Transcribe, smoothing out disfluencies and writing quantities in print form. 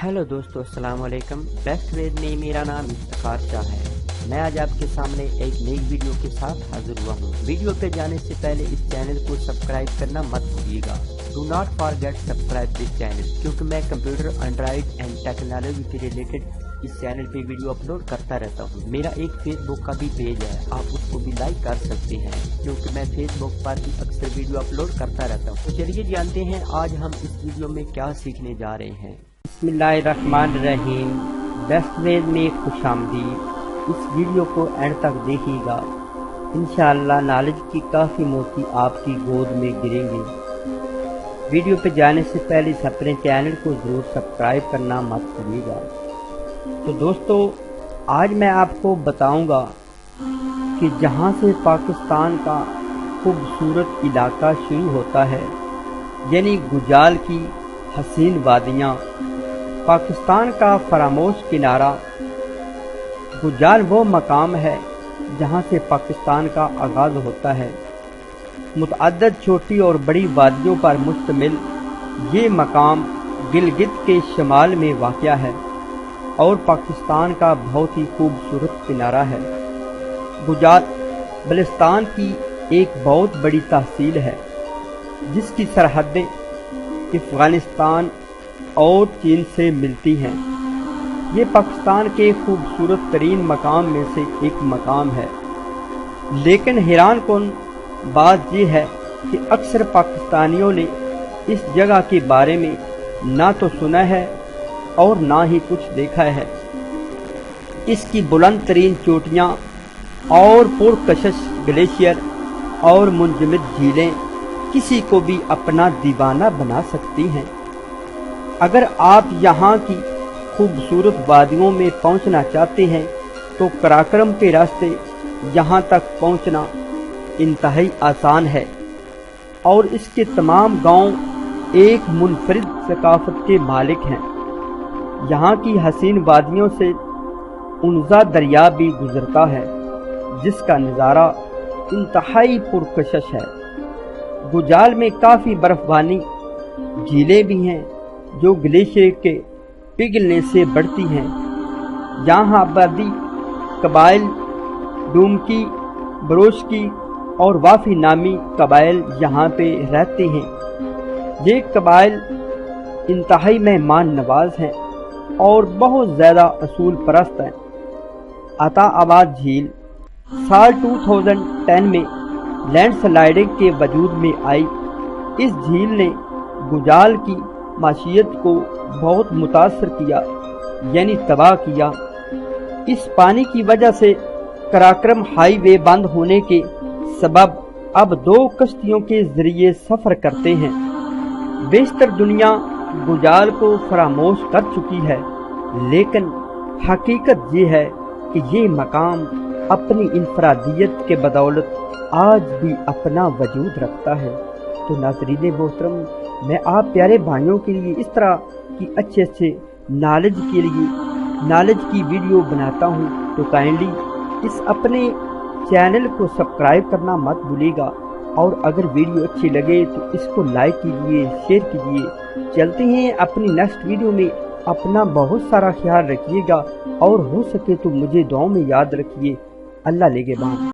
Hello दोस्तों, अस्सलाम वालेकुम। बेस्ट वेद में मेरा नाम इफ्तिखार शाह है। मैं आज आपके सामने एक नई वीडियो के साथ हाजिर हुआ हूँ। वीडियो पे जाने से पहले इस चैनल को सब्सक्राइब करना मत भूलिएगा। Do not forget subscribe this channel, क्योंकि मैं कंप्यूटर, एंड्रॉइड एंड टेक्नोलॉजी के रिलेटेड इस चैनल पे वीडियो अपलोड करता रहता हूँ। मेरा एक फेसबुक का भी पेज है, आप उसको भी लाइक कर सकते हैं, क्योंकि मैं फेसबुक पर भी अक्सर वीडियो अपलोड करता रहता हूँ। तो चलिए जानते हैं आज हम इस वीडियो में क्या सीखने जा रहे हैं। बिस्मिल्लाहिर्रहमानिर्रहीम। बेस्ट वेद में खुशामदीद। इस वीडियो को एंड तक देखिएगा, इंशाअल्लाह नॉलेज की काफ़ी मोती आपकी गोद में गिरेंगे। वीडियो पे जाने से पहले अपने चैनल को ज़रूर सब्सक्राइब करना मत भूलिएगा। तो दोस्तों, आज मैं आपको बताऊंगा कि जहां से पाकिस्तान का खूबसूरत इलाका शुरू होता है, यानी गुजाल की हसीन वादियाँ, पाकिस्तान का फरामोश किनारा। गुजाल वो मकाम है जहाँ से पाकिस्तान का आगाज़ होता है। मुतअद्दिद छोटी और बड़ी वादियों पर मुश्तमिल ये मकाम गिलगित के शमाल में वाक़या है और पाकिस्तान का बहुत ही खूबसूरत किनारा है। गुजाल बलिस्तान की एक बहुत बड़ी तहसील है, जिसकी सरहदें अफगानिस्तान और चीन से मिलती हैं। ये पाकिस्तान के खूबसूरत तरीन मकाम में से एक मकाम है। लेकिन हैरान कुन बात यह है कि अक्सर पाकिस्तानियों ने इस जगह के बारे में ना तो सुना है और ना ही कुछ देखा है। इसकी बुलंद तरीन चोटियाँ और पुरकशिश ग्लेशियर और मुंजमद झीलें किसी को भी अपना दीवाना बना सकती हैं। अगर आप यहाँ की खूबसूरत वादियों में पहुँचना चाहते हैं तो कराक्रम के रास्ते यहाँ तक पहुँचना इंतहाई आसान है और इसके तमाम गांव एक मुनफरिद सकाफत के मालिक हैं। यहाँ की हसीन वादियों से उनजा दरिया भी गुजरता है, जिसका नज़ारा इंतहाई पुरकशिश है। गुजाल में काफ़ी बर्फबानी झीलें भी हैं जो ग्लेशियर के पिघलने से बढ़ती हैं। यहाँ आबादी कबाइल डूमकी, बरोशकी और वाफी नामी कबाइल यहाँ पे रहते हैं। ये कबाइल इंतहाई मेहमान नवाज हैं और बहुत ज़्यादा असूल परस्त हैं। अता आबाद झील साल 2010 में लैंडस्लाइडिंग के वजूद में आई। इस झील ने गुजाल की माशियत को बहुत मुतासर किया, यानी तबाह किया। इस पानी की वजह से कराक्रम हाईवे बंद होने के सबब अब 2 कश्तियों के जरिए सफ़र करते हैं। बेशतर दुनिया गुजाल को फरामोश कर चुकी है, लेकिन हकीकत ये है कि ये मकाम अपनी इनफरादियत के बदौलत आज भी अपना वजूद रखता है। तो नाज़रीन मोहतरम, मैं आप प्यारे भाइयों के लिए इस तरह की अच्छे नॉलेज की वीडियो बनाता हूँ। तो काइंडली इस अपने चैनल को सब्सक्राइब करना मत भूलिएगा और अगर वीडियो अच्छी लगे तो इसको लाइक कीजिए, शेयर कीजिए। चलते हैं अपनी नेक्स्ट वीडियो में। अपना बहुत सारा ख्याल रखिएगा और हो सके तो मुझे दुआओं में याद रखिए। अल्लाह लेगे बान।